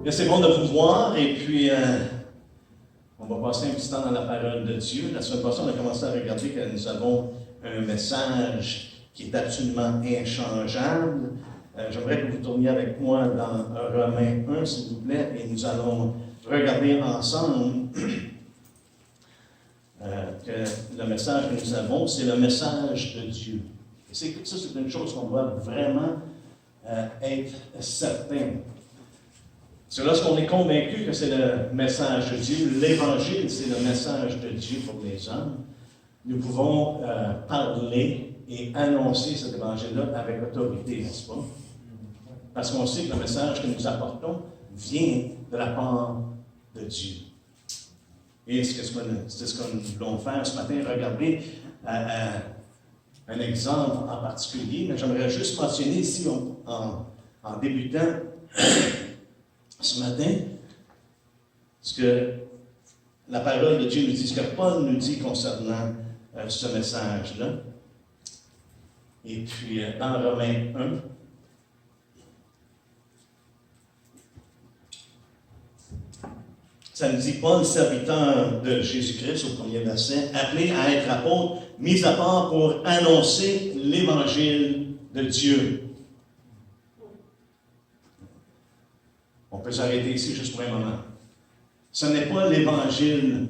Bien, c'est bon de vous voir et puis on va passer un petit temps dans la parole de Dieu. La semaine passée, on a commencé à regarder que nous avons un message qui est absolument inchangeable. J'aimerais que vous tourniez avec moi dans Romains 1, s'il vous plaît, et nous allons regarder ensemble que le message que nous avons, c'est le message de Dieu. Et ça, c'est une chose qu'on doit vraiment être certain. C'est lorsqu'on est convaincu que c'est le message de Dieu, l'Évangile, c'est le message de Dieu pour les hommes, nous pouvons parler et annoncer cet Évangile-là avec autorité, n'est-ce pas? Parce qu'on sait que le message que nous apportons vient de la part de Dieu. Et c'est ce que nous voulons faire ce matin, regarder un exemple en particulier, mais j'aimerais juste mentionner ici, en débutant, ce matin, ce que la parole de Dieu nous dit, ce que Paul nous dit concernant ce message-là. Et puis, dans Romains 1, ça nous dit, Paul, serviteur de Jésus-Christ, au premier verset, appelé à être apôtre, mis à part pour annoncer l'Évangile de Dieu. On peut s'arrêter ici juste pour un moment. Ce n'est pas l'évangile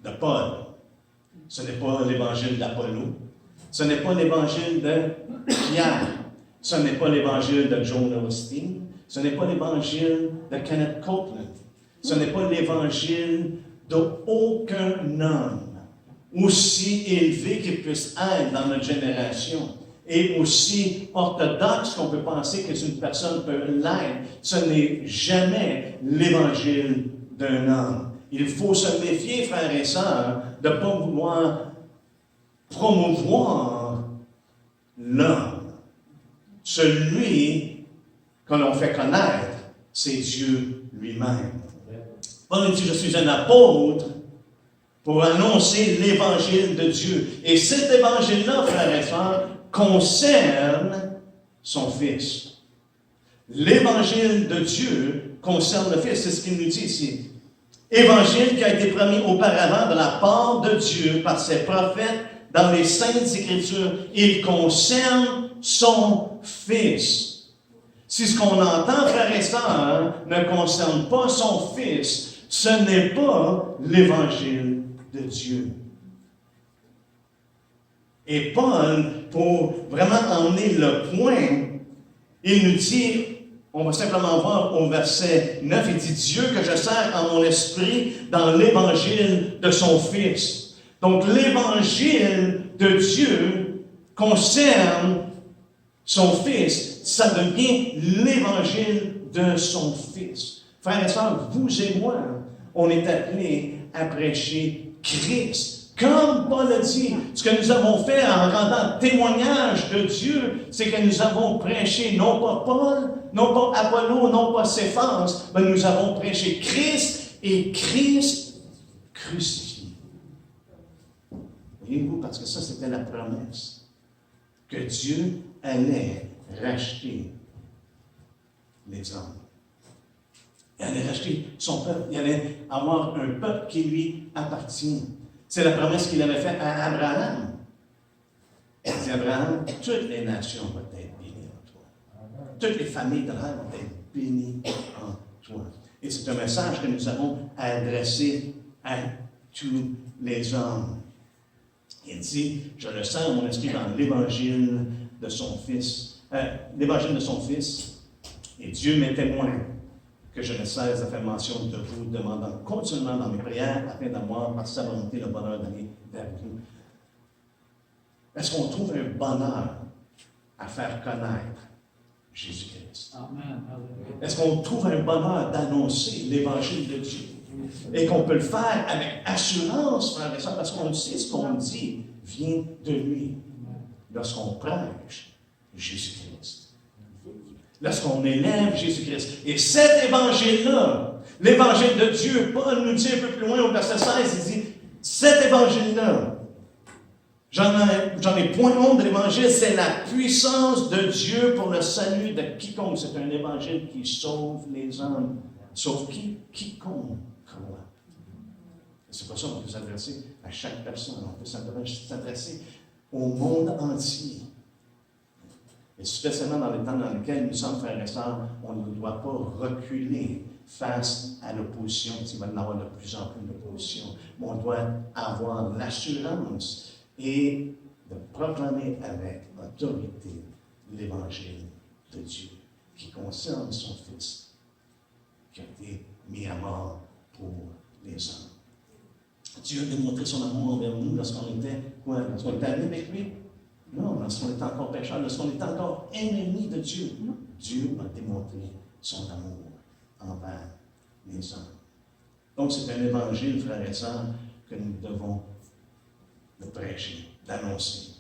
de Paul. Ce n'est pas l'évangile d'Apollo. Ce n'est pas l'évangile de Pierre. Ce n'est pas l'évangile de Joel Osteen. Ce n'est pas l'évangile de Kenneth Copeland. Ce n'est pas l'évangile d'aucun homme aussi élevé qu'il puisse être dans notre génération. Et aussi orthodoxe qu'on peut penser qu'une personne peut l'être, ce n'est jamais l'évangile d'un homme. Il faut se méfier, frères et sœurs, de ne pas vouloir promouvoir l'homme. Celui que l'on fait connaître, c'est Dieu lui-même. Paul nous dit, je suis un apôtre pour annoncer l'évangile de Dieu. Et cet évangile-là, frères et sœurs, concerne son Fils. L'évangile de Dieu concerne le Fils, c'est ce qu'il nous dit ici. Évangile qui a été promis auparavant de la part de Dieu par ses prophètes dans les Saintes Écritures. Il concerne son Fils. Si ce qu'on entend, frères et sœurs, ne concerne pas son Fils, ce n'est pas l'évangile de Dieu. Et Paul, pour vraiment emmener le point, il nous dit, on va simplement voir au verset 9, il dit, Dieu que je sers en mon esprit dans l'évangile de son Fils. Donc l'évangile de Dieu concerne son Fils. Ça devient l'évangile de son Fils. Frères et sœurs, vous et moi, on est appelés à prêcher Christ. Comme Paul a dit, ce que nous avons fait en rendant témoignage de Dieu, c'est que nous avons prêché non pas Paul, non pas Apollo, non pas Céphas, mais nous avons prêché Christ et Christ crucifié. Voyez-vous, parce que ça, c'était la promesse, que Dieu allait racheter les hommes. Il allait racheter son peuple, il allait avoir un peuple qui lui appartient. C'est la promesse qu'il avait faite à Abraham. Il dit, Abraham, toutes les nations vont être bénies en toi. Toutes les familles de l'Israël vont être bénies en toi. Et c'est un message que nous avons adressé à tous les hommes. Il dit, je le sens, mon esprit, dans l'évangile de son Fils. L'évangile de son Fils. Et Dieu m'est témoin que je ne cesse de faire mention de vous, demandant continuellement dans mes prières, afin d'avoir, par sa volonté, le bonheur d'aller vers vous. Est-ce qu'on trouve un bonheur à faire connaître Jésus-Christ? Amen. Est-ce qu'on trouve un bonheur d'annoncer l'Évangile de Dieu? Et qu'on peut le faire avec assurance, frères et sœurs, parce qu'on sait ce qu'on dit vient de lui. Lorsqu'on prêche Jésus-Christ. Lorsqu'on élève Jésus-Christ. Et cet évangile-là, l'évangile de Dieu, Paul nous dit un peu plus loin au verset 16, il dit, cet évangile-là, j'en ai point honte de l'évangile, c'est la puissance de Dieu pour le salut de quiconque. C'est un évangile qui sauve les hommes. Sauf quiconque croit. C'est pour ça qu'on peut s'adresser à chaque personne. On peut s'adresser au monde entier. Et spécialement dans les temps dans lesquels nous sommes, frères et sœurs, on ne doit pas reculer face à l'opposition. Il va y en avoir de plus en plus d'opposition. Mais on doit avoir l'assurance et de proclamer avec autorité l'évangile de Dieu qui concerne son Fils, qui a été mis à mort pour les hommes. Dieu a démontré son amour envers nous lorsqu'on était quoi? Lorsqu'on était amis avec lui? Non, lorsqu'on était encore pécheurs, lorsqu'on était encore ennemis de Dieu. Dieu a démontré son amour envers les hommes. Donc, c'est un évangile, frères et sœurs, que nous devons de prêcher, d'annoncer.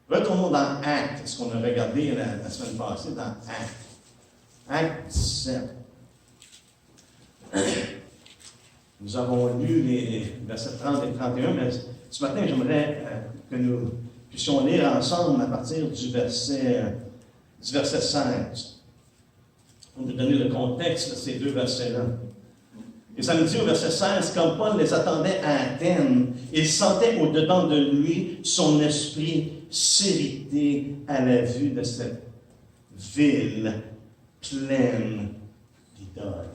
Retournons dans Actes, ce qu'on a regardé la semaine passée dans Actes. Actes 17. Nous avons lu les versets 30 et 31, mais ce matin, j'aimerais que nous puissions lire ensemble à partir du verset 16. Pour nous donner le contexte de ces deux versets-là. Et ça nous dit au verset 16, quand Paul les attendait à Athènes, il sentait au-dedans de lui son esprit s'irriter à la vue de cette ville pleine d'idoles.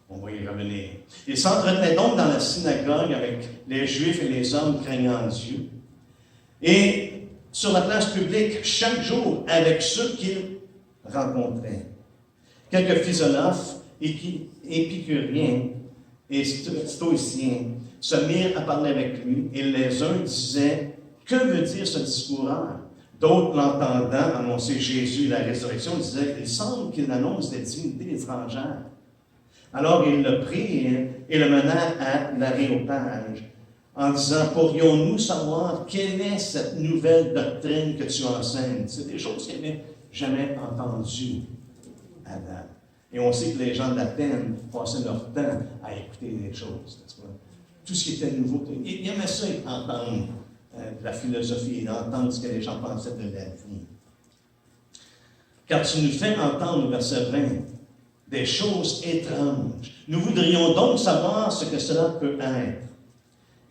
On va y revenir. Il s'entretenait donc dans la synagogue avec les Juifs et les hommes craignant Dieu. Et sur la place publique, chaque jour, avec ceux qu'il rencontrait. Quelques philosophes, épicuriens et stoïciens se mirent à parler avec lui, et les uns disaient, « Que veut dire ce discours-là? » D'autres, l'entendant annoncer Jésus et la résurrection, disaient, « Il semble qu'il annonce des divinités étrangères. » Alors ils le prirent et le menèrent à l'aréopage, en disant, « Pourrions-nous savoir quelle est cette nouvelle doctrine que tu enseignes? » C'est des choses qu'ils n'avaient jamais entendues avant. Et on sait que les gens d'Athènes passaient leur temps à écouter des choses. Tout ce qui était nouveau. Ils aimaient ça, entendre de la philosophie, entendre ce que les gens pensaient de la vie. Car tu nous fais entendre, au verset 20, des choses étranges. Nous voudrions donc savoir ce que cela peut être.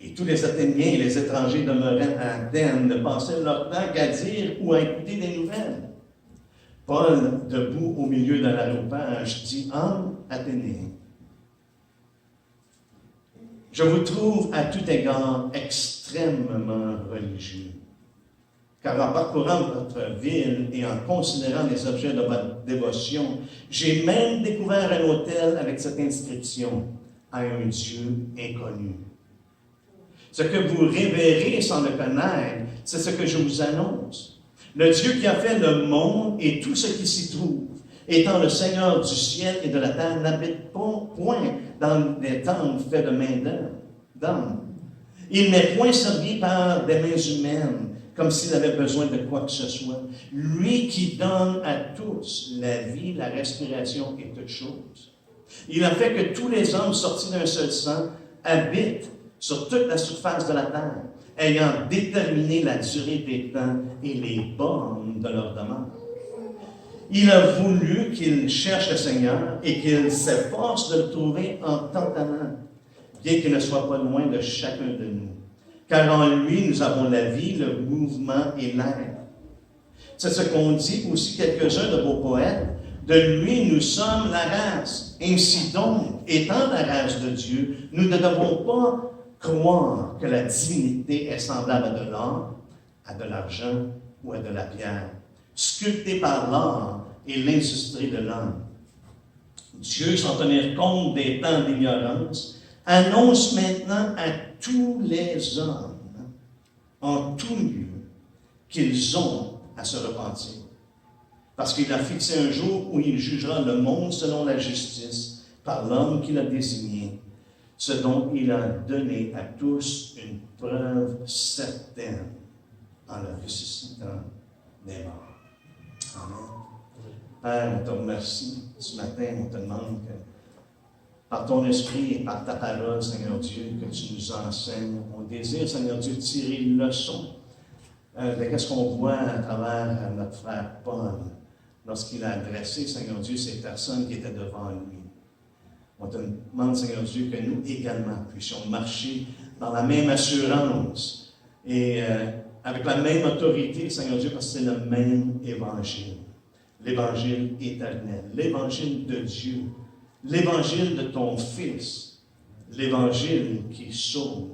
Et tous les Athéniens et les étrangers demeurant à Athènes ne passaient leur temps qu'à dire ou à écouter des nouvelles. Paul, debout au milieu de l'aréopage, dit, « Hommes Athéniens, je vous trouve à tout égard extrêmement religieux, car en parcourant votre ville et en considérant les objets de votre dévotion, j'ai même découvert un autel avec cette inscription, à un Dieu inconnu. Ce que vous révérez sans le connaître, c'est ce que je vous annonce. Le Dieu qui a fait le monde et tout ce qui s'y trouve, étant le Seigneur du ciel et de la terre, n'habite point dans des temples faits de main d'homme. Il n'est point servi par des mains humaines, comme s'il avait besoin de quoi que ce soit. Lui qui donne à tous la vie, la respiration et toutes choses. Il a fait que tous les hommes sortis d'un seul sang habitent sur toute la surface de la terre, ayant déterminé la durée des temps et les bornes de leur demande. Il a voulu qu'ils cherchent le Seigneur et qu'ils s'efforcent de le trouver en temps à temps, bien qu'il ne soit pas loin de chacun de nous. Car en lui, nous avons la vie, le mouvement et l'air. C'est ce qu'ont dit aussi quelques-uns de vos poètes. De lui, nous sommes la race. Ainsi donc, étant la race de Dieu, nous ne devons pas croire que la divinité est semblable à de l'or, à de l'argent ou à de la pierre, sculptée par l'art et l'industrie de l'homme. Dieu, sans tenir compte des temps d'ignorance, annonce maintenant à tous les hommes, en tout lieu, qu'ils ont à se repentir. Parce qu'il a fixé un jour où il jugera le monde selon la justice, par l'homme qu'il a désigné, ce dont il a donné à tous une preuve certaine en le ressuscitant des morts. Amen. Père, on te remercie ce matin, on te demande que par ton esprit et par ta parole, Seigneur Dieu, que tu nous enseignes. On désire, Seigneur Dieu, tirer une leçon de ce qu'on voit à travers notre frère Paul lorsqu'il a adressé, Seigneur Dieu, ces personnes qui étaient devant lui. On te demande, Seigneur Dieu, que nous également puissions marcher dans la même assurance et avec la même autorité, Seigneur Dieu, parce que c'est le même évangile. L'évangile éternel, l'évangile de Dieu, l'évangile de ton Fils, l'évangile qui sauve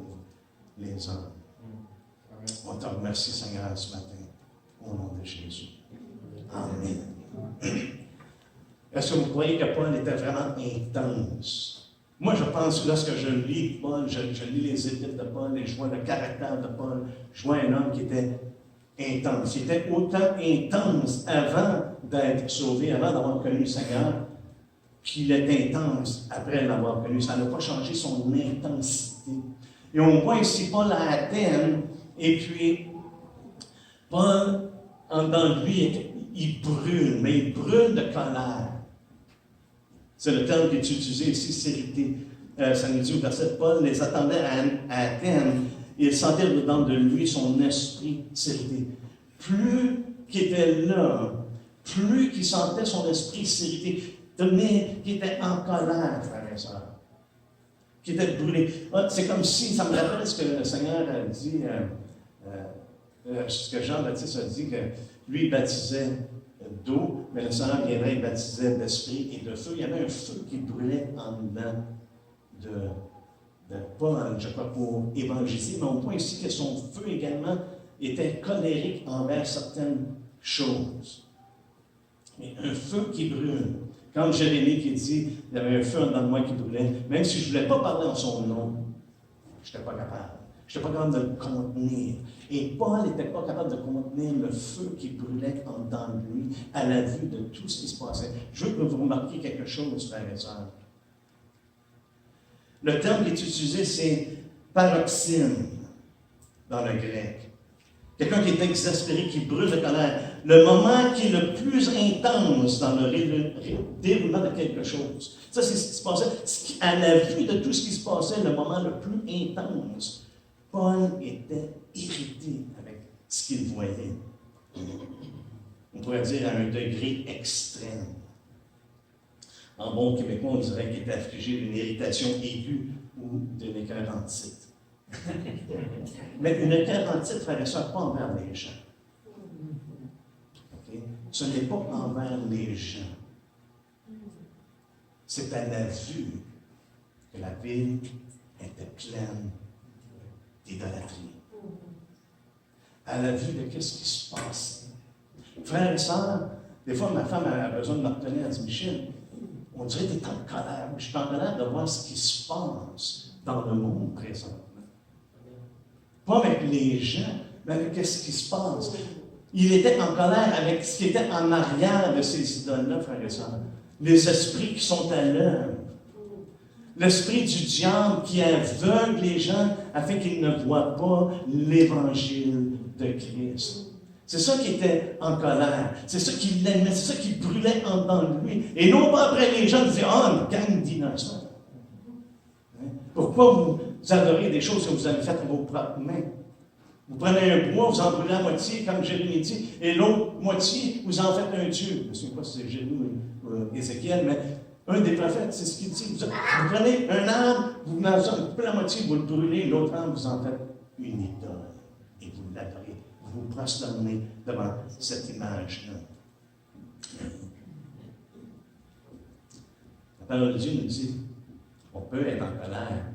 les hommes. On te remercie, Seigneur, ce matin, au nom de Jésus. Amen. Est-ce que vous croyez que Paul était vraiment intense? Moi, je pense, lorsque je lis Paul, je lis les épîtres de Paul et je vois le caractère de Paul, je vois un homme qui était intense. Il était autant intense avant d'être sauvé, avant d'avoir connu le Seigneur, qu'il est intense après l'avoir connu. Ça n'a pas changé son intensité. Et on voit ici Paul à Athènes, et puis Paul, dans lui, il brûle, mais il brûle de colère. C'est le terme qui est utilisé ici, sérité. Ça nous dit au verset, Paul les attendait à Athènes, et il sentait dedans de lui son esprit sérité. Plus qu'il était là, plus qu'il sentait son esprit sérité, qu'il était en colère, frères et sœurs, qu'il était brûlé. C'est comme si, ça me rappelle ce que le Seigneur a dit, ce que Jean-Baptiste a dit, que lui, il baptisait d'eau, mais le Seigneur viendrait, il baptisait d'esprit et de feu. Il y avait un feu qui brûlait en dedans de Paul, je crois, pour évangéliser, mais on voit ici que son feu également était colérique envers certaines choses. Mais un feu qui brûle. Comme Jérémie qui dit, il y avait un feu en dedans de moi qui brûlait, même si je ne voulais pas parler en son nom, je n'étais pas capable. Je n'étais pas capable de le contenir. Et Paul n'était pas capable de contenir le feu qui brûlait en dedans de lui à la vue de tout ce qui se passait. Je veux que vous remarquiez quelque chose, frères et sœurs. Le terme qui est utilisé, c'est paroxyne dans le grec. Quelqu'un qui est exaspéré, qui brûle de colère. Le moment qui est le plus intense dans le déroulement de quelque chose. Ça, c'est ce qui se passait. À la vue de tout ce qui se passait, le moment le plus intense, Paul était irrité avec ce qu'il voyait. On pourrait dire à un degré extrême. En bon québécois, on dirait qu'il était affligé d'une irritation aiguë ou d'une écœurantite. Mais une écœurantite, frère et sœur, pas envers les gens. Okay? Ce n'est pas envers les gens. C'est à la vue que la ville était pleine d'idolâtrie. À la vue de ce qui se passait. Frères et sœurs, des fois, ma femme a besoin de me retenir. Elle dit, Michel, on dirait que tu es en colère. Je suis en colère de voir ce qui se passe dans le monde présentement. Pas avec les gens, mais avec ce qui se passe. Il était en colère avec ce qui était en arrière de ces idoles-là, frères et sœurs. Les esprits qui sont à l'œuvre. L'esprit du diable qui aveugle les gens afin qu'ils ne voient pas l'évangile de Christ. C'est ça qui était en colère. C'est ça qui l'aimait. C'est ça qui brûlait en dedans de lui. Et non pas après les gens disaient, une gang d'innocents. Pourquoi vous adorez des choses que vous avez faites avec vos propres mains? Vous prenez un bois, vous en brûlez la moitié, comme Jérémie dit, et l'autre moitié, vous en faites un dieu. Je ne sais pas si c'est Jérémie ou Ézéchiel, mais un des prophètes, c'est ce qu'il dit. Vous prenez un arbre, vous en coupez la moitié, vous le brûlez, l'autre arbre, vous en faites une idole. Et vous l'adorez. Vous vous prosternez devant cette image-là. La parole de Dieu nous dit, on peut être en colère,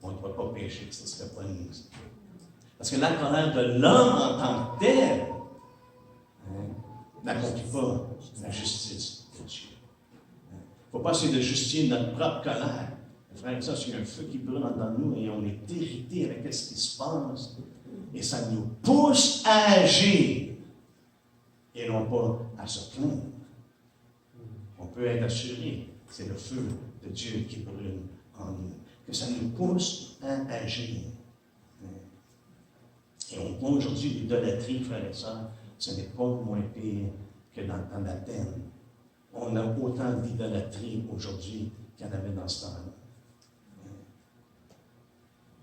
on ne doit pas pécher, ce ne serait pas nous. Parce que la colère de l'homme en tant que tel n'accomplit pas la justice de Dieu. Il ne faut pas essayer de justifier notre propre colère. Frère, ça, c'est un feu qui brûle dans nous et on est irrité avec ce qui se passe. Et ça nous pousse à agir et non pas à se plaindre. On peut être assuré, c'est le feu de Dieu qui brûle en nous. Que ça nous pousse à agir. Et on voit aujourd'hui l'idolâtrie, frères et sœurs, ce n'est pas moins pire que dans le temps d'Athènes. On a autant d'idolâtrie aujourd'hui qu'il y en avait dans ce temps-là.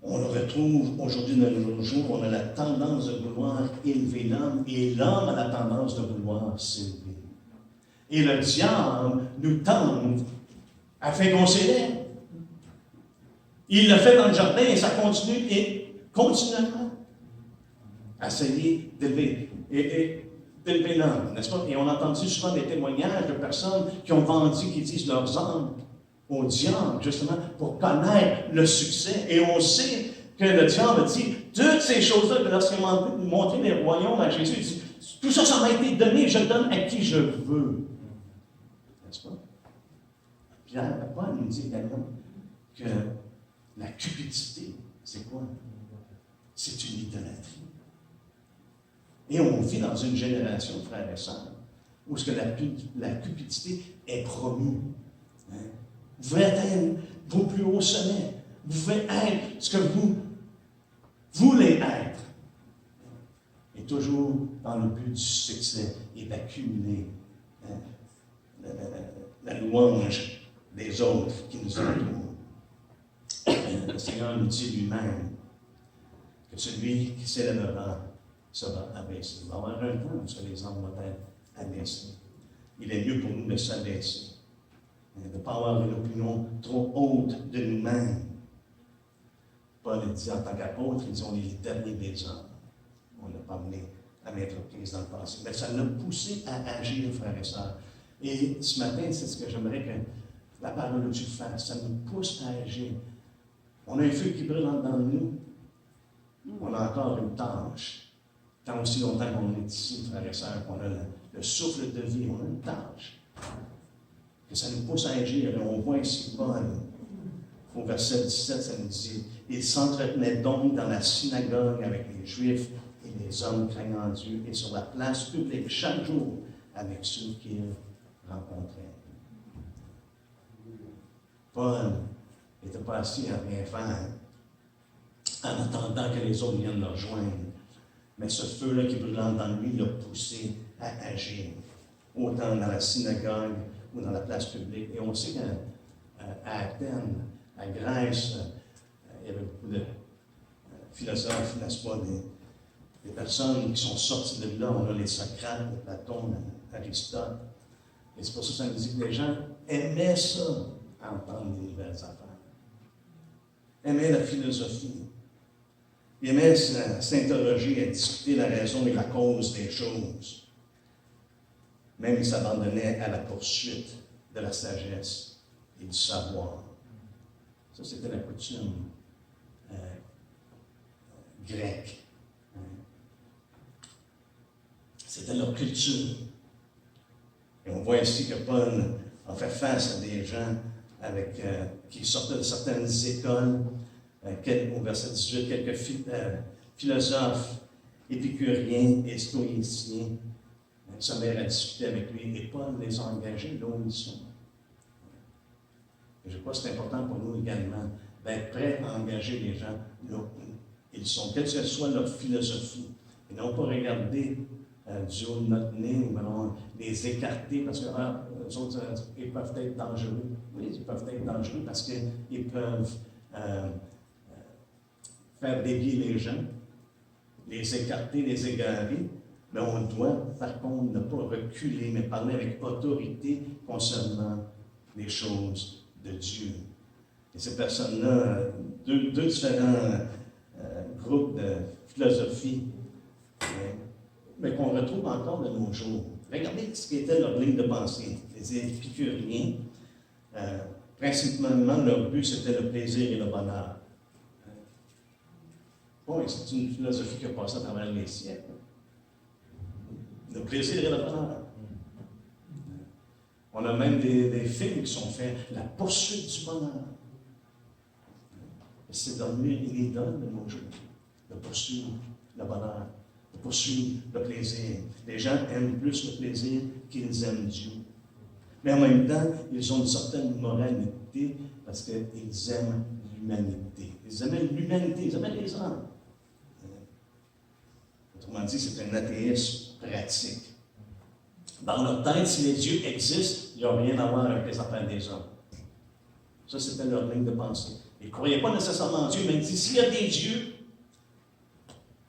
On le retrouve aujourd'hui dans nos jours, on a la tendance de vouloir élever l'homme, et l'homme a la tendance de vouloir s'élever. Et le diable nous tente afin qu'on s'élève. Il le fait dans le jardin et ça continue et continuellement à essayer d'élever l'homme, n'est-ce pas? Et on a entendu souvent des témoignages de personnes qui ont vendu, qui disent leurs âmes au diable, justement, pour connaître le succès. Et on sait que le diable dit toutes ces choses-là, que lorsqu'il a montré les royaumes à Jésus, il dit tout ça, ça m'a été donné, je le donne à qui je veux. N'est-ce pas? Pierre, Paul nous dit également que la cupidité, c'est quoi? C'est une idolâtrie. Et on vit dans une génération, frères et sœurs, où ce que la cupidité est promue. Hein? Vous pouvez atteindre vos plus hauts sommets. Vous pouvez être ce que vous voulez être. Et toujours dans le but du succès et d'accumuler la louange des autres qui nous entourent. Le Seigneur nous dit lui-même que celui qui s'élèvera sera abaissé. Il va y avoir un temps où les hommes vont être abaissés. Il est mieux pour nous de s'abaisser, de ne pas avoir une opinion trop haute de nous-mêmes. Paul dit en tant qu'apôtre, ils ont les derniers des hommes. On l'a pas amené à mettre prise dans le passé. Mais ça l'a poussé à agir, frères et sœurs. Et ce matin, c'est ce que j'aimerais que la parole de Dieu fasse. Ça nous pousse à agir. On a un feu qui brûle dans nous. On a encore une tâche. Tant aussi longtemps qu'on est ici, frères et sœurs, qu'on a le souffle de vie, on a une tâche. Que ça nous pousse à agir. Et on voit ici Paul, au verset 17, ça nous dit « Il s'entretenait donc dans la synagogue avec les Juifs et les hommes craignant Dieu, et sur la place publique chaque jour avec ceux qu'il rencontrait. » Paul n'était pas assis à rien faire en attendant que les autres viennent le rejoindre. Mais ce feu-là qui brûlant dans lui l'a poussé à agir, autant dans la synagogue ou dans la place publique. Et on sait qu'à Athènes, à Grèce, il y avait beaucoup de philosophes, n'est-ce pas, des personnes qui sont sorties de là. On a les Socrates, Platon, Aristote. Et c'est pour ça que ça nous dit que les gens aimaient ça, entendre des nouvelles affaires. Aimaient la philosophie. Ils aimaient s'interroger et discuter la raison et la cause des choses. Même ils s'abandonnaient à la poursuite de la sagesse et du savoir. Ça, c'était la coutume grecque. C'était leur culture. Et on voit ici que Paul a fait face à des gens qui sortaient de certaines écoles. Au verset 18, quelques philosophes épicuriens et stoïciens se mirent à discuter avec lui, et Paul les a engagés là où ils sont. Et je crois que c'est important pour nous également d'être prêts à engager les gens là où ils sont, quelle que soit leur philosophie, et non pas regarder du haut de notre nez, ou alors les écarter parce que eux autres, ils peuvent être dangereux. Oui, ils peuvent être dangereux parce qu'ils peuvent faire dévier les gens, les écarter, les égarer, mais on doit, par contre, ne pas reculer, mais parler avec autorité concernant les choses de Dieu. Et ces personnes-là, deux différents groupes de philosophie, mais qu'on retrouve encore de nos jours. Regardez ce qui était leur ligne de pensée. Les épicuriens, principalement, leur but, c'était le plaisir et le bonheur. Bon, c'est une philosophie qui a passé à travers les siècles. Le plaisir et le bonheur. On a même des films qui sont faits, la poursuite du bonheur. C'est devenu une idole de nos jours, de poursuivre le bonheur, de poursuivre le plaisir. Les gens aiment plus le plaisir qu'ils aiment Dieu. Mais en même temps, ils ont une certaine moralité parce qu'ils aiment l'humanité. Ils aiment l'humanité, ils aiment les hommes. Autrement dit, c'est un athéisme pratique. Dans leur tête, si les dieux existent, ils n'ont rien à voir avec les affaires des hommes. Ça, c'était leur ligne de pensée. Ils ne croyaient pas nécessairement en Dieu, mais ils disaient, s'il y a des dieux,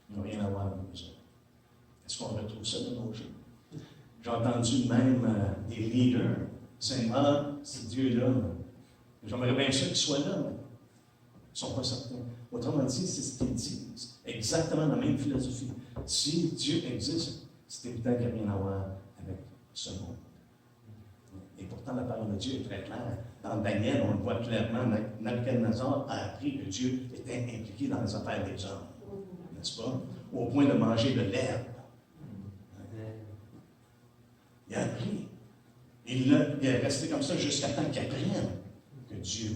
ils n'ont rien à voir avec nous autres. Est-ce qu'on retrouve ça de nos jours? J'ai entendu même des leaders dire, ce Dieu-là, j'aimerais bien sûr qu'il soit là, mais ne sont pas certains. Autrement dit, c'est ce qu'ils disent. Exactement la même philosophie. Si Dieu existe, c'est évident qu'il n'y a rien à voir avec ce monde. Et pourtant, la parole de Dieu est très claire. Dans Daniel, on le voit clairement, Nabuchodonosor a appris que Dieu était impliqué dans les affaires des hommes. N'est-ce pas? Au point de manger de l'herbe. Il a appris. Il est resté comme ça jusqu'à temps qu'il apprenne que Dieu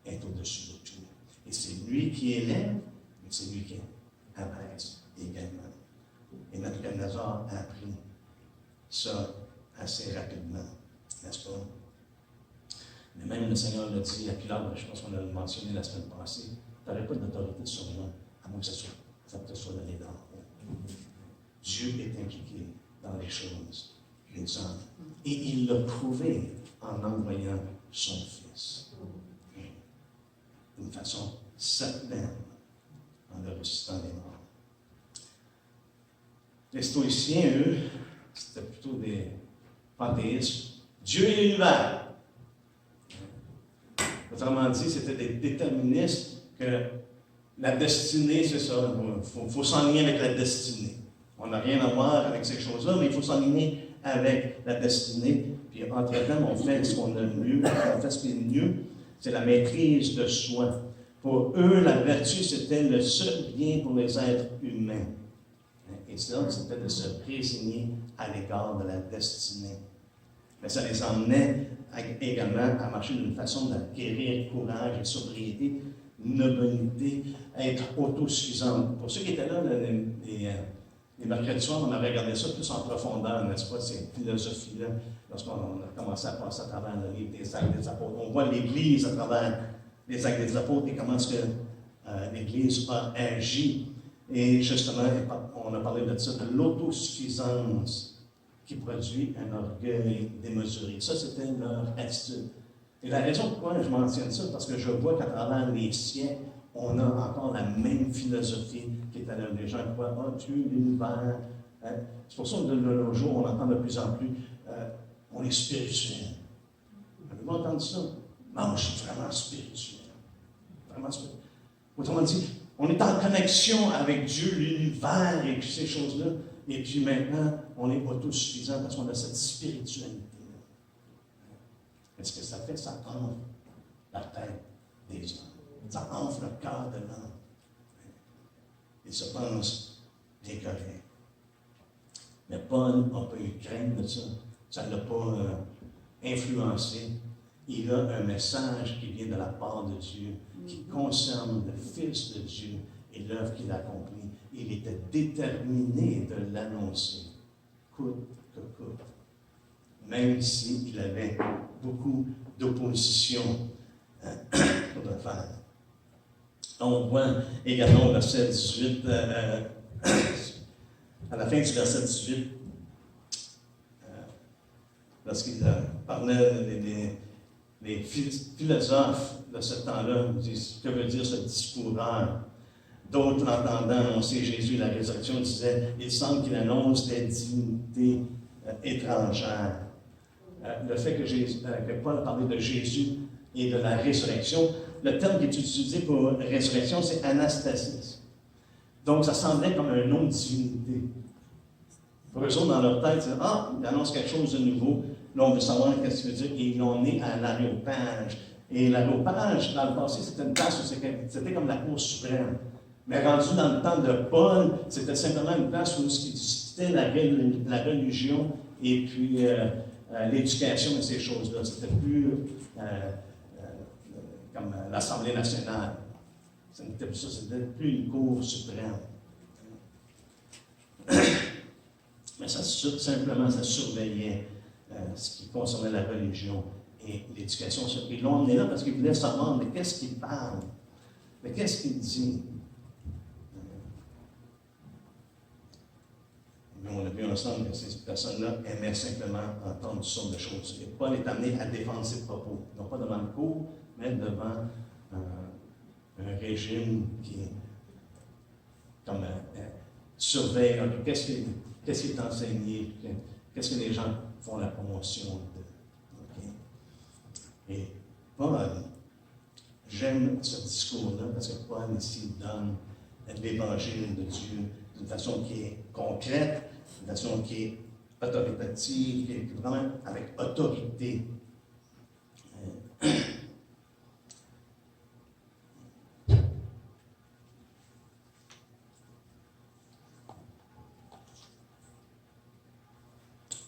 est au-dessus de tout. Et c'est lui qui élève, mais c'est lui qui abaisse également. Et Nabuchodonosor a appris ça assez rapidement, n'est-ce pas? Mais même le Seigneur l'a dit à Pilate, je pense qu'on l'a mentionné la semaine passée, tu n'aurais pas d'autorité sur moi, à moins que ça te soit donné d'en haut. Dieu est impliqué dans les choses, les hommes. Et il l'a prouvé en envoyant son Fils. D'une façon certaine, en le ressuscitant des morts. Les stoïciens, eux, c'était plutôt des panthéismes. Dieu et l'univers. Autrement dit, c'était des déterministes que la destinée, c'est ça. Il faut s'enligner avec la destinée. On n'a rien à voir avec ces choses-là, mais il faut s'enligner avec la destinée. Puis, entre-temps, on fait ce qu'on a de mieux. On fait ce qui est mieux. C'est la maîtrise de soi. Pour eux, la vertu, c'était le seul bien pour les êtres humains. Et cela, c'était de se résigner à l'égard de la destinée. Mais ça les emmenait également à marcher d'une façon d'acquérir courage et sobriété, nobilité, être autosuffisant. Pour ceux qui étaient là, les mercredis soirs, on avait regardé ça plus en profondeur, n'est-ce pas, ces philosophies-là, lorsqu'on a commencé à passer à travers le livre des Actes des Apôtres. On voit l'Église à travers les Actes des Apôtres et comment est-ce que l'Église a agi. Et justement, on a parlé de ça, de l'autosuffisance qui produit un orgueil démesuré. Ça, c'était leur attitude. Et la raison pourquoi je mentionne ça, parce que je vois qu'à travers les siècles, on a encore la même philosophie qui est à l'œuvre. Les gens croient, Dieu, l'univers. Hein? C'est pour ça que de nos jours, on entend de plus en plus, on est spirituel. Avez-vous entendu ça? Non, je suis vraiment spirituel. Vraiment spirituel. Autrement dit, on est en connexion avec Dieu, l'univers et toutes ces choses-là. Et puis maintenant, on est autosuffisant parce qu'on a cette spiritualité-là. Qu'est-ce que ça fait? Ça enfle la tête des hommes. Ça enfle le cœur de l'homme. Ils se pensent bien corrects. Mais Paul n'a pas eu crainte de ça. Ça ne l'a pas influencé. Il a un message qui vient de la part de Dieu, qui concerne le Fils de Dieu et l'œuvre qu'il a accomplie. Il était déterminé de l'annoncer, coûte que coûte, même s'il avait beaucoup d'opposition pour le faire. On voit également au verset 18, à la fin du verset 18, lorsqu'il parlait des philosophes de ce temps-là, disent, que veut dire ce discours-là? D'autres, l'entendant annoncer Jésus et la résurrection, disaient, il semble qu'il annonce des divinités étrangères. Le fait que Paul parlait de Jésus et de la résurrection, le terme qui est utilisé pour résurrection, c'est anastasis. Donc, ça semblait comme un nom de divinité. Pour eux autres, dans leur tête, ils disaient, il annonce quelque chose de nouveau. Là, on veut savoir ce qu'il veut dire. Et ils l'ont né à l'aréopage. Et l'aréopage, dans le passé, c'était une place où c'était comme la Cour suprême. Mais rendu dans le temps de Paul, c'était simplement une place où ils discutaient la religion et puis l'éducation et ces choses-là. C'était plus comme l'Assemblée nationale. Ce n'était plus ça, c'était plus une Cour suprême. Mais simplement, ça surveillait ce qui concernait la religion et l'éducation. Ils l'ont emmené là parce qu'ils voulaient savoir, mais qu'est-ce qu'il parle? Mais qu'est-ce qu'il dit? On a vu ensemble que ces personnes-là aimaient simplement entendre toutes sortes de choses. Et Paul est amené à défendre ses propos, non pas devant le cour, mais devant un régime qui comme, surveille qu'est-ce qui est enseigné, qu'est-ce que les gens font la promotion de. Okay? Et Paul, j'aime j'aime ce discours-là parce que Paul ici donne l'évangile de Dieu d'une façon qui est concrète, d'une façon qui est autoritative, qui est vraiment avec autorité.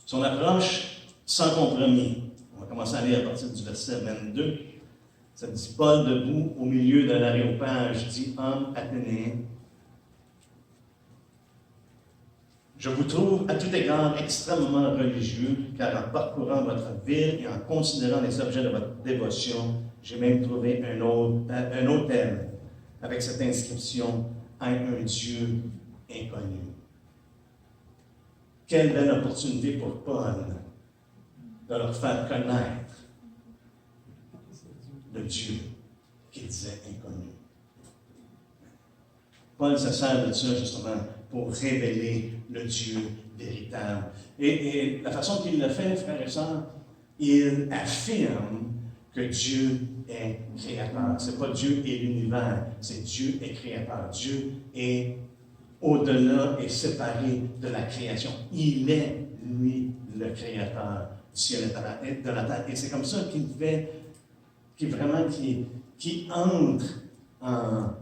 Son approche sans compromis. On va commencer à lire à partir du verset 22. Ça dit, Paul debout au milieu de l'aréopage dit, homme athénéen, je vous trouve à tout égard extrêmement religieux, car en parcourant votre ville et en considérant les objets de votre dévotion, j'ai même trouvé un autel avec cette inscription à un Dieu inconnu. Quelle belle opportunité pour Paul de leur faire connaître le Dieu qu'il disait inconnu. Paul se sert de ça justement pour révéler le Dieu véritable. Et la façon qu'il le fait, frères et sœurs, il affirme que Dieu est créateur. Ce n'est pas Dieu et l'univers, c'est Dieu est créateur. Dieu est au-delà et séparé de la création. Il est, lui, le créateur du ciel et de la terre. Et c'est comme ça qu'il fait, qui entre en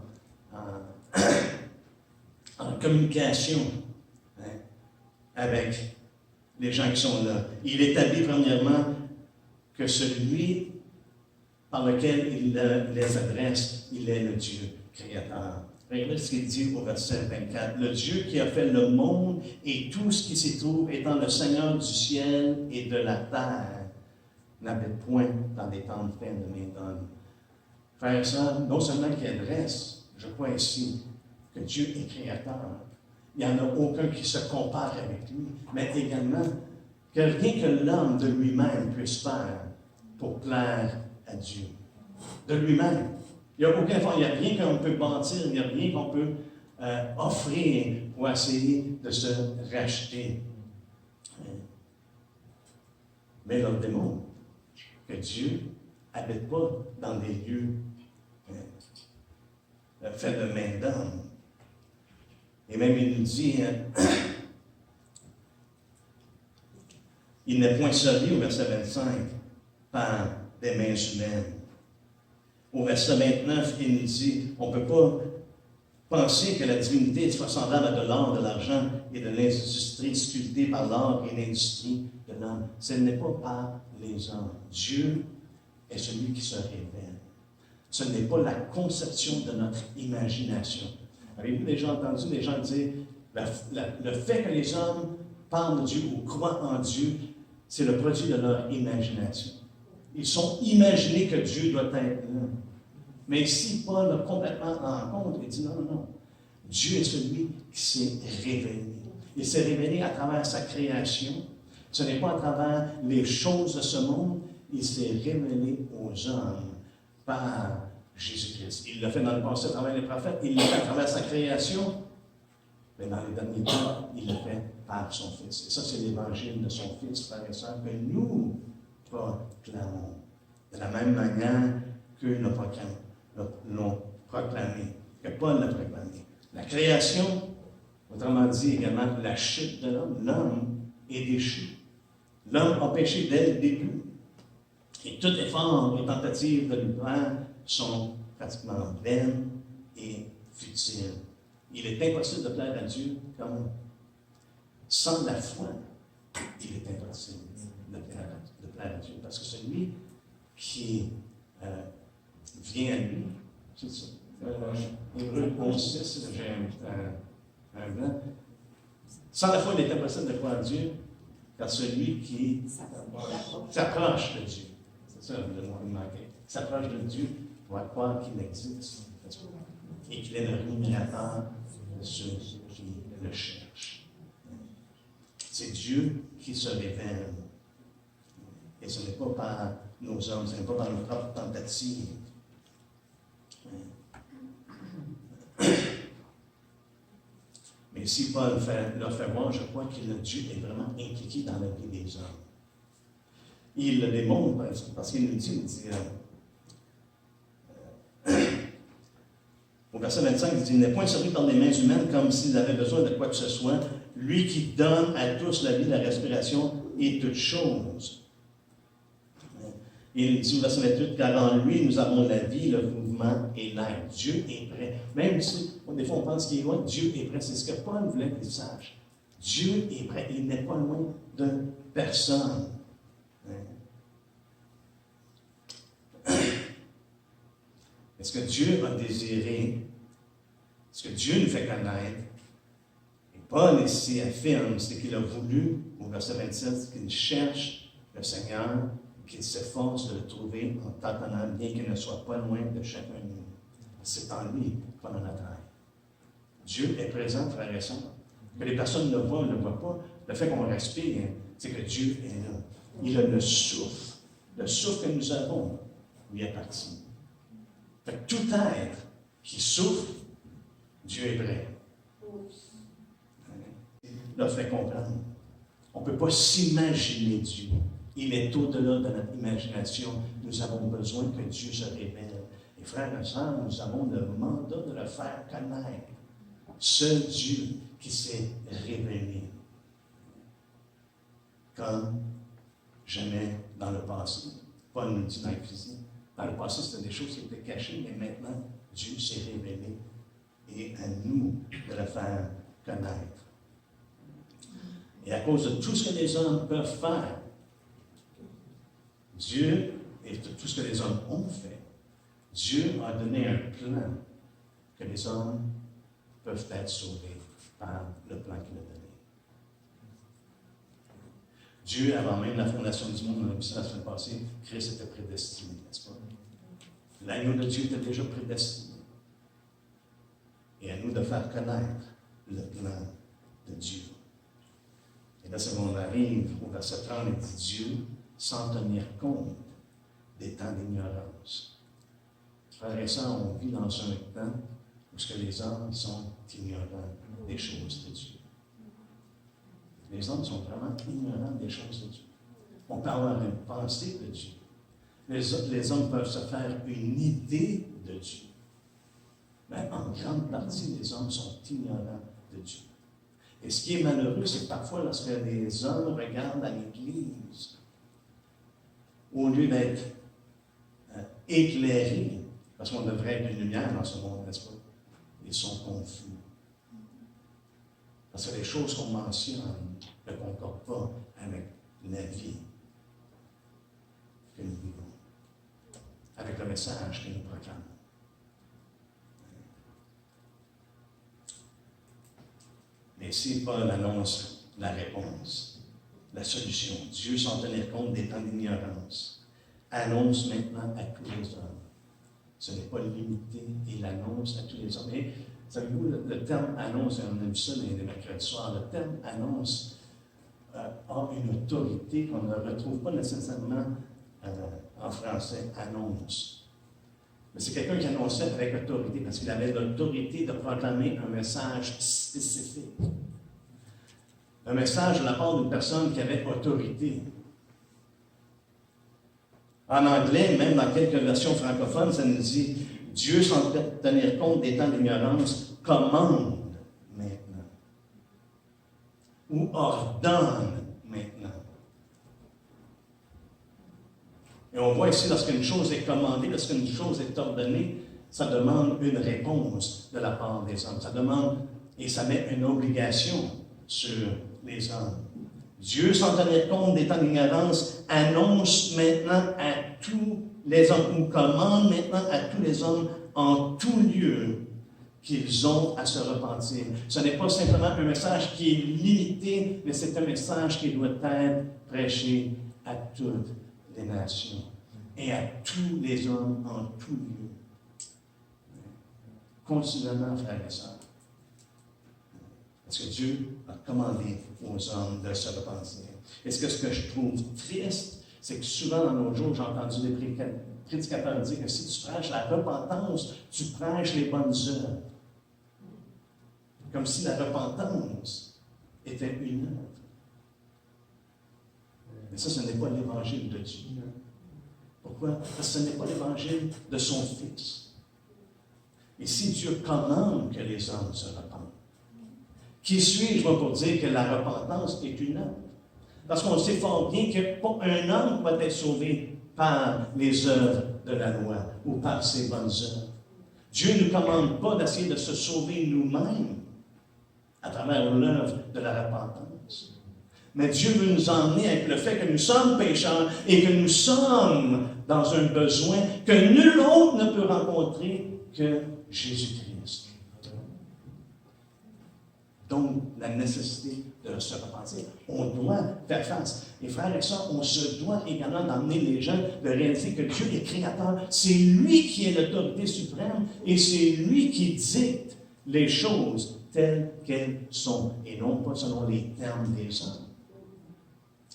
communication avec les gens qui sont là. Il établit premièrement que celui par lequel il les adresse, il est le Dieu créateur. Regardez ce qu'il dit au verset 24. Le Dieu qui a fait le monde et tout ce qui s'y trouve, étant le Seigneur du ciel et de la terre, n'habite point dans des tentes pleines de main d'homme. Frères et sœurs, non seulement qu'il adresse, je crois ici, que Dieu est créateur. Il n'y en a aucun qui se compare avec lui, mais également que rien que l'homme de lui-même puisse faire pour plaire à Dieu. De lui-même. Il n'y a aucun effort, il n'y a rien qu'on peut bâtir, il n'y a rien qu'on peut offrir pour essayer de se racheter. Mais l'on démontre que Dieu n'habite pas dans des lieux faits de main d'homme. Et même il nous dit, il n'est point servi au verset 25 par des mains humaines. Au verset 29, il nous dit, on ne peut pas penser que la divinité soit semblable à de l'or, de l'argent et de l'industrie sculptée par l'art et l'industrie de l'homme. Ce n'est pas par les hommes. Dieu est celui qui se révèle. Ce n'est pas la conception de notre imagination. Avez-vous déjà entendu des gens dire, le fait que les hommes parlent de Dieu ou croient en Dieu, c'est le produit de leur imagination. Ils sont imaginés que Dieu doit être là. Mais ici, Paul a complètement en compte. Il dit non. Dieu est celui qui s'est révélé. Il s'est révélé à travers sa création. Ce n'est pas à travers les choses de ce monde. Il s'est révélé aux hommes par Jésus-Christ. Il l'a fait dans le passé à travers les prophètes. Il l'a fait à travers sa création. Mais dans les derniers temps, il l'a fait par son Fils. Et ça, c'est l'évangile de son Fils, frères et sœurs, que nous proclamons. De la même manière qu'eux l'ont proclamé, que Paul l'a proclamé. La création, autrement dit également la chute de l'homme. L'homme est déchu. L'homme a péché dès le début. Et tout effort et tentative de lui plaire sont pratiquement vaines et futiles. Il est impossible de plaire à Dieu comme sans la foi. Il est impossible de plaire à Dieu. Parce que celui qui vient à lui, c'est ça. Hébreux 11:6, j'ai un blanc. Sans la foi, il est impossible de croire à Dieu, car celui qui s'approche de Dieu, c'est ça le mot qui manquait, s'approche de Dieu, doit croire qu'il existe et qu'il est le rémunérateur de ceux qui le cherchent. C'est Dieu qui se révèle. Et ce n'est pas par nos hommes, ce n'est pas par nos propres tentatives. Mais si Paul leur fait voir, je crois que le Dieu est vraiment impliqué dans la vie des hommes. Il le démontre parce qu'il nous dit, Verset 25, il dit, il n'est point servi par des mains humaines comme s'ils avaient besoin de quoi que ce soit. Lui qui donne à tous la vie, la respiration et toutes choses. Il dit au verset 28, car en lui, nous avons la vie, le mouvement et l'air. Dieu est prêt. Même si, des fois, on pense qu'il est loin, Dieu est prêt. C'est ce que Paul voulait qu'il sache. Dieu est prêt. Il n'est pas loin de personne. Mais ce que Dieu a désiré, ce que Dieu nous fait connaître, et Paul ici affirme, c'est qu'il a voulu, au verset 27, qu'il cherche le Seigneur, qu'il s'efforce de le trouver en tâtonnant, bien qu'il ne soit pas loin de chacun de nous. C'est en lui qu'on en attend. Dieu est présent, frères et sœurs. Que les personnes le voient ou ne le voient pas, le fait qu'on respire, c'est que Dieu est là. Il a le souffle. Le souffle que nous avons lui appartient. Fait que tout être qui souffre, Dieu est prêt. Il a fait comprendre. On ne peut pas s'imaginer Dieu. Il est au-delà de notre imagination. Nous avons besoin que Dieu se révèle. Et frères et sœurs, nous avons le mandat de le faire connaître. Ce Dieu qui s'est révélé. Comme jamais dans le passé. Paul nous dit dans l'Éphésiens. Dans le passé, c'était des choses qui étaient cachées, mais maintenant, Dieu s'est révélé. Et à nous de le faire connaître. Et à cause de tout ce que les hommes peuvent faire, Dieu, et de tout ce que les hommes ont fait, Dieu a donné un plan que les hommes peuvent être sauvés par le plan qu'il a donné. Dieu, avant même la fondation du monde, on a vu ça la semaine passée, Christ était prédestiné, n'est-ce pas? L'agneau de Dieu était déjà prédestiné. Et à nous de faire connaître le plan de Dieu. Et là, c'est qu'on arrive au verset 30, il dit Dieu, sans tenir compte des temps d'ignorance. Frères et sœurs, on vit dans un temps où les hommes sont ignorants des choses de Dieu. Les hommes sont vraiment ignorants des choses de Dieu. On peut avoir une pensée de Dieu. Les hommes peuvent se faire une idée de Dieu. Mais en grande partie, les hommes sont ignorants de Dieu. Et ce qui est malheureux, c'est que parfois, lorsque les hommes regardent à l'Église, au lieu d'être éclairés, parce qu'on devrait être une lumière dans ce monde, n'est-ce pas? Ils sont confus. Parce que les choses qu'on mentionne ne concordent pas avec la vie que nous vivons, avec le message que nous proclamons. Mais ici, Paul annonce la réponse, la solution. Dieu, sans tenir compte des temps d'ignorance, annonce maintenant à tous les hommes. Ce n'est pas limité, il annonce à tous les hommes. Et savez-vous, le terme annonce, et on a vu ça les mercredis soirs, le terme annonce a une autorité qu'on ne retrouve pas nécessairement en français, annonce. Mais c'est quelqu'un qui annonçait avec autorité, parce qu'il avait l'autorité de proclamer un message spécifique. Un message de la part d'une personne qui avait autorité. En anglais, même dans quelques versions francophones, ça nous dit « Dieu, sans tenir compte des temps d'ignorance, commande maintenant. » Ou « ordonne maintenant. » Et on voit ici, lorsqu'une chose est commandée, lorsqu'une chose est ordonnée, ça demande une réponse de la part des hommes. Ça demande, et ça met une obligation sur les hommes. Dieu, sans tenir compte des temps d'ignorance, annonce maintenant à tous les hommes, ou commande maintenant à tous les hommes en tout lieu qu'ils ont à se repentir. Ce n'est pas simplement un message qui est limité, mais c'est un message qui doit être prêché à toutes les nations et à tous les hommes en tout lieu. Continuellement, frères et sœurs. Parce que Dieu a commandé aux hommes de se repentir. Et ce que je trouve triste, c'est que souvent dans nos jours, j'ai entendu des prédicateurs dire que si tu prêches la repentance, tu prêches les bonnes œuvres. Comme si la repentance était une œuvre. Mais ça, ce n'est pas l'évangile de Dieu. Pourquoi? Parce que ce n'est pas l'évangile de son Fils. Ici, Dieu commande que les hommes se repentent. Qui suis-je, moi, pour dire que la repentance est une œuvre? Parce qu'on sait fort bien que pas un homme va être sauvé par les œuvres de la loi ou par ses bonnes œuvres. Dieu ne nous commande pas d'essayer de se sauver nous-mêmes à travers l'œuvre de la repentance. Mais Dieu veut nous emmener avec le fait que nous sommes pécheurs et que nous sommes dans un besoin que nul autre ne peut rencontrer que Jésus-Christ. Donc, la nécessité de se repentir. On doit faire face. Et frères et sœurs, on se doit également d'emmener les gens de réaliser que Dieu est créateur. C'est lui qui est l'autorité suprême et c'est lui qui dicte les choses telles qu'elles sont et non pas selon les termes des hommes.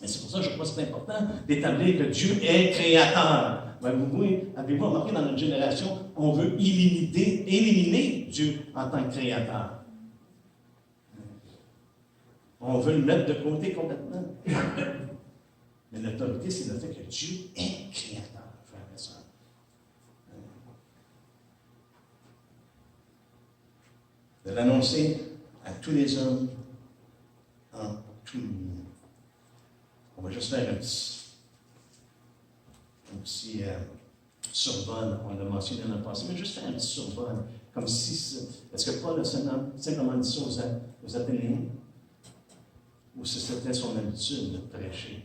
Et c'est pour ça que je crois que c'est important d'établir que Dieu est créateur. Avez-vous remarqué dans notre génération, on veut éliminer Dieu en tant que créateur. On veut le mettre de côté complètement. Mais l'autorité, c'est le fait que Dieu est créateur, frères et sœurs. De l'annoncer à tous les hommes en tout lieu. On va juste faire un petit survol, on l'a mentionné dans le passé, mais juste faire un petit survol, comme si, est-ce que Paul a simplement dit ça aux Athéniens? Ou si c'était son habitude de prêcher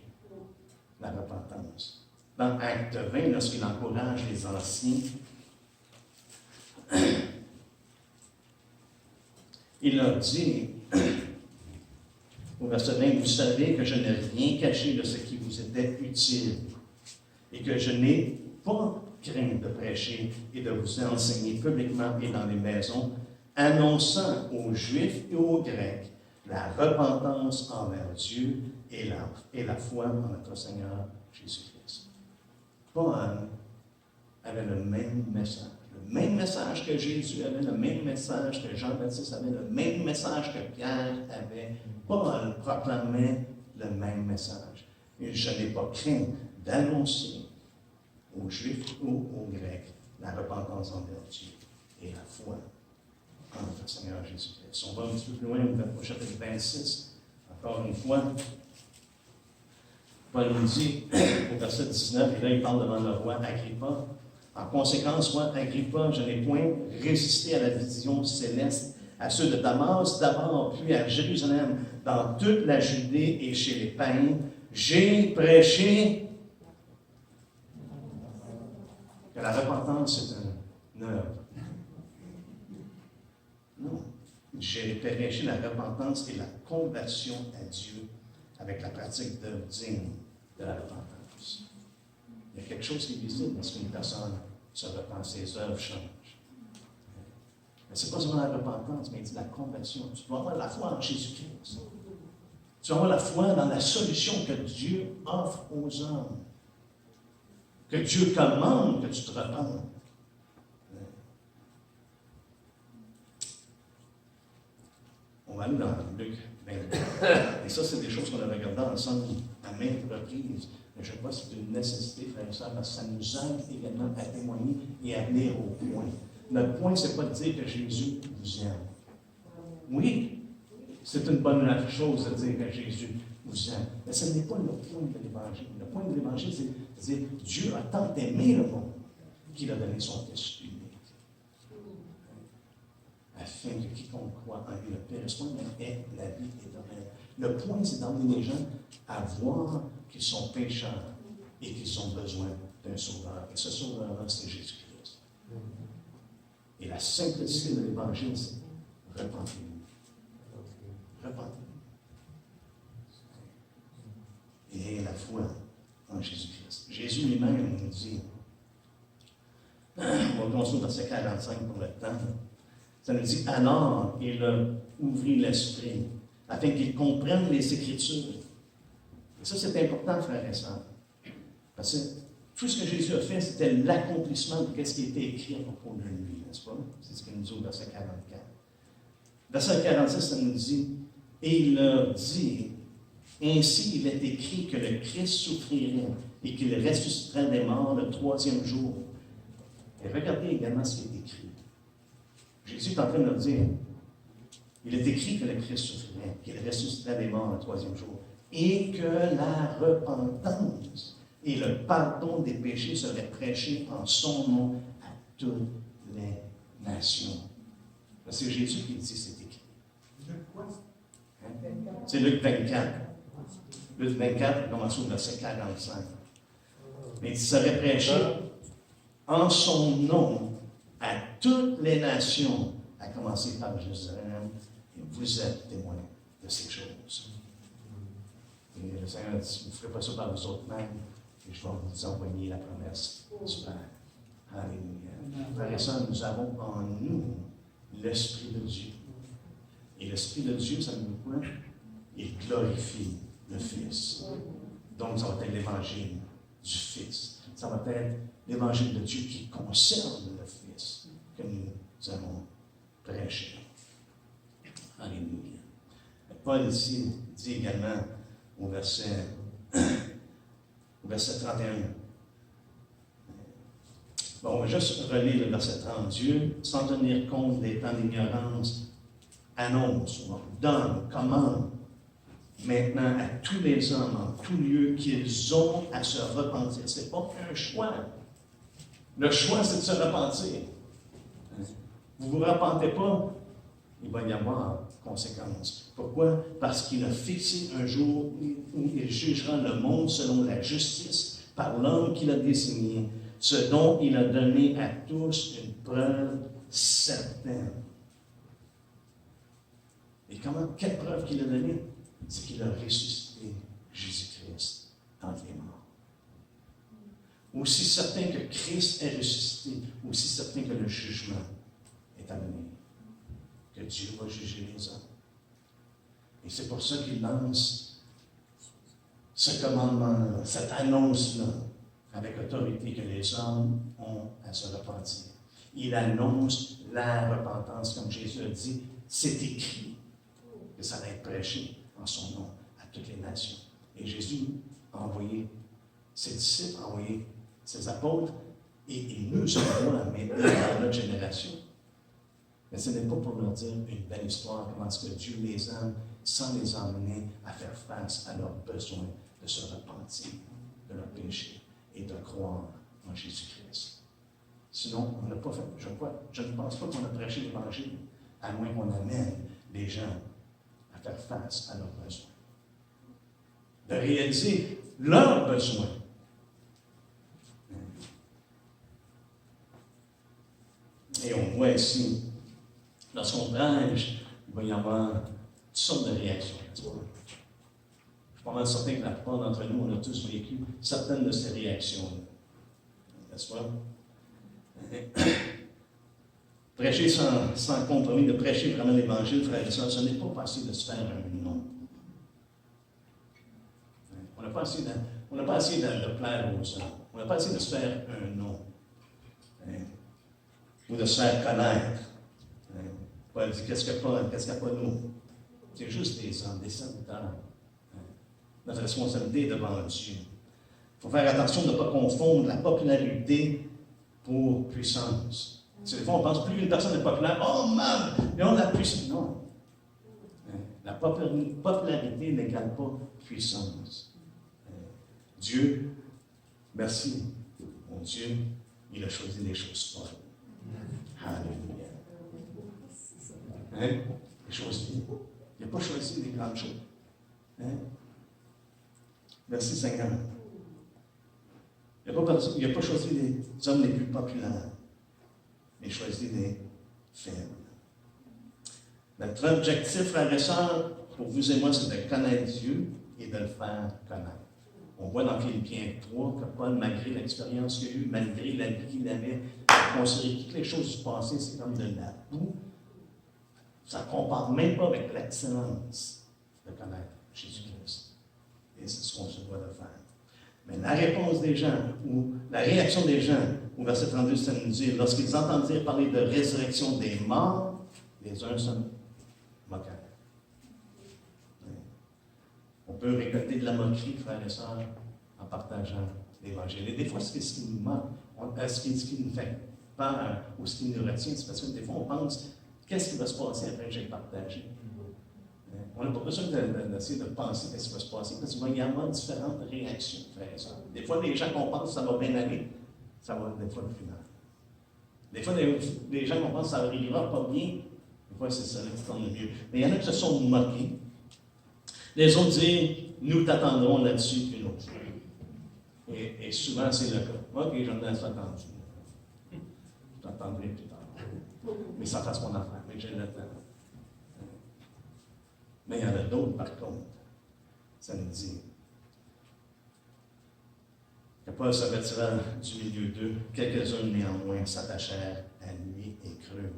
la repentance. Dans Acte 20, lorsqu'il encourage les anciens, il leur dit, au verset 20, « Vous savez que je n'ai rien caché de ce qui vous était utile, et que je n'ai pas craint de prêcher et de vous enseigner publiquement et dans les maisons, annonçant aux Juifs et aux Grecs la repentance envers Dieu et la foi en notre Seigneur Jésus-Christ. » Paul avait le même message. Le même message que Jésus avait, le même message que Jean-Baptiste avait, le même message que Pierre avait. Paul proclamait le même message. Et je n'ai pas craint d'annoncer aux Juifs ou aux Grecs la repentance envers Dieu et la foi en notre Seigneur Jésus-Christ. Si on va un petit peu plus loin, au chapitre 26, encore une fois, Paul nous dit, au verset 19, et là il parle devant le roi Agrippa, « En conséquence, roi Agrippa, je n'ai point résisté à la vision céleste, à ceux de Damas, d'abord, puis à Jérusalem, dans toute la Judée et chez les païens. J'ai prêché que la repentance est une œuvre. » Non. J'ai prêché la repentance et la conversion à Dieu avec la pratique d'œuvres dignes de la repentance. Il y a quelque chose qui est visible lorsqu'une personne se repent, ses œuvres changent. Mais ce n'est pas seulement la repentance, mais il dit la conversion. Tu dois avoir la foi en Jésus-Christ. Tu dois avoir la foi dans la solution que Dieu offre aux hommes. Que Dieu commande que tu te repentes. On va aller dans Luc 22. Et ça, c'est des choses qu'on a regardées ensemble à maintes reprises. Mais je crois que c'est une nécessité, frères et sœurs, parce que ça nous aide également à témoigner et à venir au point. Notre point, ce n'est pas de dire que Jésus vous aime. Oui, c'est une bonne chose de dire que Jésus vous aime. Mais ce n'est pas le point de l'Évangile. Le point de l'Évangile, c'est de dire Dieu a tant aimé le monde qu'il a donné son Fils unique. Afin que quiconque croit en lui ne périsse point, mais ait la vie éternelle. Le point, c'est d'emmener les gens à voir qu'ils sont pécheurs et qu'ils ont besoin d'un sauveur. Et ce sauveur-là, c'est Jésus-Christ. Et la simplicité de l'Évangile, c'est repentez-vous. Repentez-vous. Et ayez la foi en Jésus-Christ. Jésus lui-même nous dit, on va continuer dans verset 45 pour le temps. Ça nous dit, alors il a ouvert l'esprit, afin qu'il comprenne les Écritures. Et ça, c'est important, frères et sœurs. Parce que tout ce que Jésus a fait, c'était l'accomplissement de ce qui était écrit à propos de lui, n'est-ce pas? C'est ce qu'il nous dit au verset 44. Verset 46, ça nous dit, et il leur dit, ainsi il est écrit que le Christ souffrirait et qu'il ressusciterait des morts le 3e jour. Et regardez également ce qui est écrit. Jésus est en train de leur dire, il est écrit que le Christ souffrirait, qu'il ressusciterait des morts le troisième jour, et que la repentance et le pardon des péchés seraient prêchés en son nom à toutes les nations. C'est Jésus qui dit c'est écrit. Hein? C'est Luc 24. Luc 24, commence au verset 45. Mais il serait prêché en son nom à toutes les nations, à commencer par Jérusalem, et vous êtes témoins de ces choses. Et le Seigneur a dit, vous ne ferez pas ça par vous autres mêmes, et je vais vous envoyer la promesse du Père. Alléluia. Frères et sœurs, nous avons en nous l'Esprit de Dieu. Et l'Esprit de Dieu, ça nous dit quoi? Il glorifie le Fils. Donc, ça va être l'Évangile du Fils. Ça va être l'Évangile de Dieu qui concerne le Fils que nous allons prêcher. Alléluia. Paul ici dit également au verset 31. Bon, on va juste relire le verset 30. Dieu, sans tenir compte des temps d'ignorance, annonce, donne, commande maintenant à tous les hommes, en tout lieu, qu'ils ont à se repentir. Ce n'est pas qu'un choix. Le choix, c'est de se repentir. Vous ne vous repentez pas, il va y avoir conséquences. Pourquoi? Parce qu'il a fixé un jour où il jugera le monde selon la justice par l'homme qu'il a désigné, ce dont il a donné à tous une preuve certaine. Et quelle preuve qu'il a donnée? C'est qu'il a ressuscité Jésus-Christ entre les morts. Aussi certain que Christ est ressuscité, aussi certain que le jugement est à venir. Que Dieu va juger les hommes. Et c'est pour ça qu'il lance ce commandement-là, cette annonce-là, avec autorité que les hommes ont à se repentir. Il annonce la repentance, comme Jésus a dit, c'est écrit que ça va être prêché en son nom à toutes les nations. Et Jésus a envoyé ses disciples, a envoyé ses apôtres, et il nous envoie maintenant dans notre génération. Mais ce n'est pas pour leur dire une belle histoire, comment est-ce que Dieu les aime, sans les emmener à faire face à leurs besoins de se repentir de leurs péchés et de croire en Jésus-Christ. Sinon, on n'a pas fait, je ne pense pas qu'on a prêché l'Évangile, à moins qu'on amène les gens à faire face à leurs besoins. De réaliser leurs besoins. Et on voit ici, lorsqu'on prêche, il va y avoir toutes sortes de réactions. Je suis pas mal certain que la plupart d'entre nous, on a tous vécu certaines de ces réactions-là. N'est-ce pas? Prêcher sans compromis, de prêcher vraiment l'Évangile, frères et sœurs, ce n'est pas facile de se faire un nom. On n'a pas essayé de plaire aux hommes. On n'a pas essayé de se faire un nom. Ou de se faire connaître. Paul dit, qu'est-ce qu'il n'y a pas de nous? C'est juste des hommes, des serviteurs. Notre responsabilité est devant Dieu. Il faut faire attention de ne pas confondre la popularité pour puissance. Des fois, on pense plus qu'une personne est populaire, oh man, mais on a puissance. Non. La popularité n'égale pas puissance. Dieu, merci, mon Dieu, il a choisi les choses folles. Alléluia. Les choses folles. Il n'a pas choisi les grandes choses. Merci Seigneur. Il n'a pas choisi les hommes les plus populaires, mais choisi les faibles. Notre objectif, frères et sœurs, pour vous et moi, c'est de connaître Dieu et de le faire connaître. On voit dans Philippiens 3 que Paul, malgré l'expérience qu'il a eue, malgré la vie qu'il avait, a considéré toutes les choses du passé, c'est comme de la boue. Ça ne compare même pas avec l'excellence de connaître Jésus-Christ. Et c'est ce qu'on se doit de faire. Mais la réponse des gens, ou la réaction des gens, au verset 32, ça nous dit, lorsqu'ils entendirent parler de résurrection des morts, les uns se moquèrent. On peut récolter de la moquerie, frères et sœurs, en partageant l'Évangile. Et des fois, ce qui nous moque, ce qui nous fait peur, ou ce qui nous retient, c'est parce que des fois, on pense qu'est-ce qui va se passer après que j'ai partagé? On n'a pas besoin d'essayer de penser qu'est-ce qui va se passer, parce qu'il va y avoir différentes réactions, frères et sœurs. Des fois, les gens qu'on pense que ça va bien aller, ça va des fois plus mal. Des fois, les gens qu'on pense que ça arrivera pas bien, des fois, c'est ça qui tourne le mieux. Mais il y en a qui se sont moqués. Les autres disent, nous t'attendrons là-dessus une autre fois. Et souvent, c'est le cas. OK, j'en ai attendu. Je t'attendrai plus tard. Mais ça fasse mon affaire, mais j'ai le temps. Mais il y en a d'autres, par contre. Ça nous dit que Paul se retira du milieu d'eux. Quelques-uns, néanmoins, s'attachèrent à lui et crurent.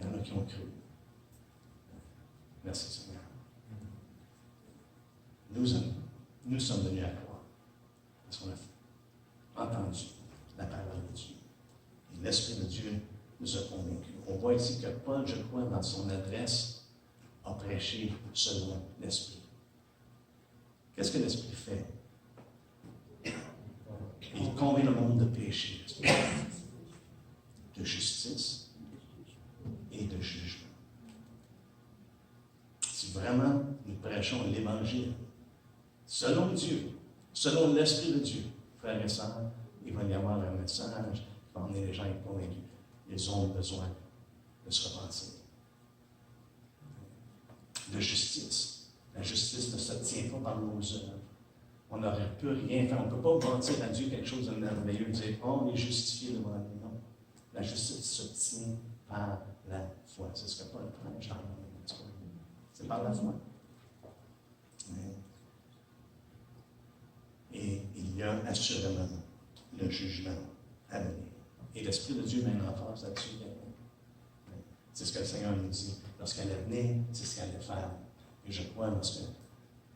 Il y en a qui ont cru. Merci Seigneur. Nous sommes venus à croire. Parce qu'on a entendu la parole de Dieu. Et l'Esprit de Dieu nous a convaincus. On voit ici que Paul, je crois, dans son adresse, a prêché selon l'Esprit. Qu'est-ce que l'Esprit fait? Il convainc le monde de péché, de justice et de jugement. Si vraiment nous prêchons l'Évangile, selon Dieu, selon l'Esprit de Dieu, frères et sœurs, il va y avoir un message qui va emmener les gens à être convaincus. Ils ont besoin de se repentir. De justice. La justice ne se tient pas par nos œuvres. On n'aurait pu rien faire. On ne peut pas mentir à Dieu quelque chose de merveilleux et dire, oh, on est justifié devant lui. Non. La justice se tient par la foi. C'est ce que Paul prêche dans le monde. C'est par la foi. Et il y a assurément le jugement à venir. Et l'Esprit de Dieu met une emphase là-dessus. C'est ce que le Seigneur nous dit. Lorsqu'elle est venue, c'est ce qu'elle allait faire. Et je crois, lorsque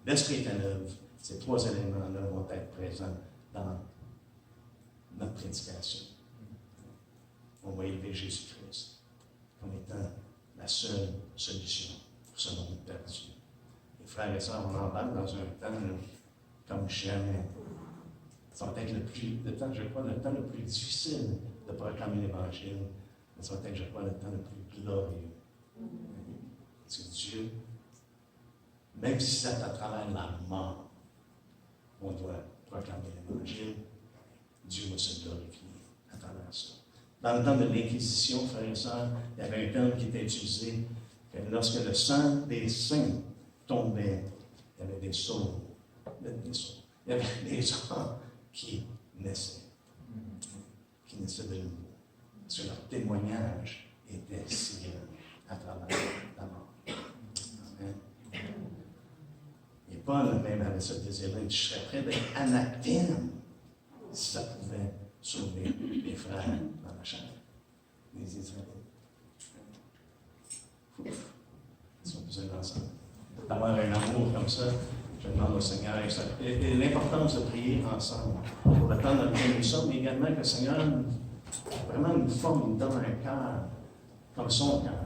l'Esprit est à l'œuvre, ces trois éléments-là vont être présents dans notre prédication. On va élever Jésus-Christ comme étant la seule solution pour ce monde perdu. Les frères et sœurs, on embarque dans un temps comme jamais. Ça va être le temps, je crois, le temps le plus difficile de proclamer l'Évangile. Mais ça va être, je crois, le temps le plus glorieux. Parce que Dieu, même si c'est à travers la mort, on doit proclamer l'Évangile, Dieu va se glorifier à travers ça. Dans le temps de l'Inquisition, frères et sœurs, il y avait un terme qui était utilisé, que lorsque le sang des saints tombait, il y avait des sauts. Il y avait des gens qui naissaient de nouveau. Parce que leur témoignage était si à travers la mort. Amen. Et Paul même avait ce désir-là, il serait prêt d'être anathème si ça pouvait sauver les frères dans la chair, les Israélites. Ils ont besoin d'ensemble. D'avoir un amour comme ça, je demande au Seigneur, et l'importance de prier ensemble pour le temps dans lequel nous sommes, mais également que le Seigneur vraiment nous forme, nous donne un cœur comme son cœur.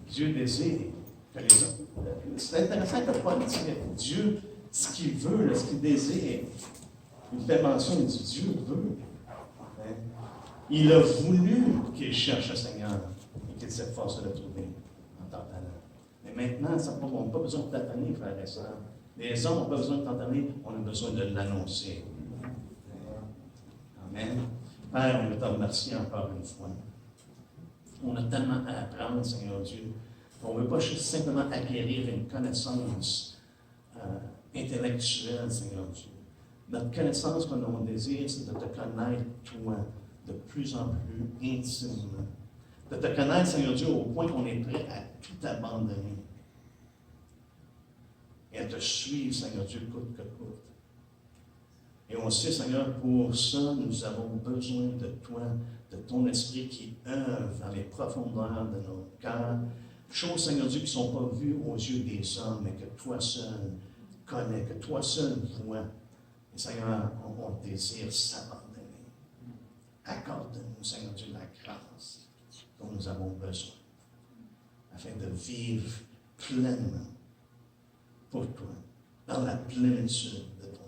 Dieu désire que les hommes. C'est intéressant que Paul dit que Dieu, ce qu'il veut, ce qu'il désire, il fait mention, il dit Dieu veut. Il a voulu qu'il cherche le Seigneur et qu'il s'efforce de le trouver en t'entendant. Mais maintenant, on n'a pas besoin de tâtonner, frères et sœurs. Les hommes n'ont pas besoin de tâtonner, on a besoin de l'annoncer. Amen. Père, on veut te remercier encore une fois. On a tellement à apprendre, Seigneur Dieu. On ne veut pas juste simplement acquérir une connaissance intellectuelle, Seigneur Dieu. Notre connaissance que l'on désire, c'est de te connaître, toi, de plus en plus intimement. De te connaître, Seigneur Dieu, au point qu'on est prêt à tout abandonner. Et à te suivre, Seigneur Dieu, coûte que coûte. Et on sait, Seigneur, pour ça, nous avons besoin de toi, de ton esprit qui œuvre dans les profondeurs de nos cœurs. Choses, Seigneur Dieu, qui ne sont pas vues aux yeux des hommes, mais que toi seul connais, que toi seul vois. Et Seigneur, on désire s'abandonner. Accorde-nous, Seigneur Dieu, la grâce dont nous avons besoin, afin de vivre pleinement pour toi, dans la plénitude de ton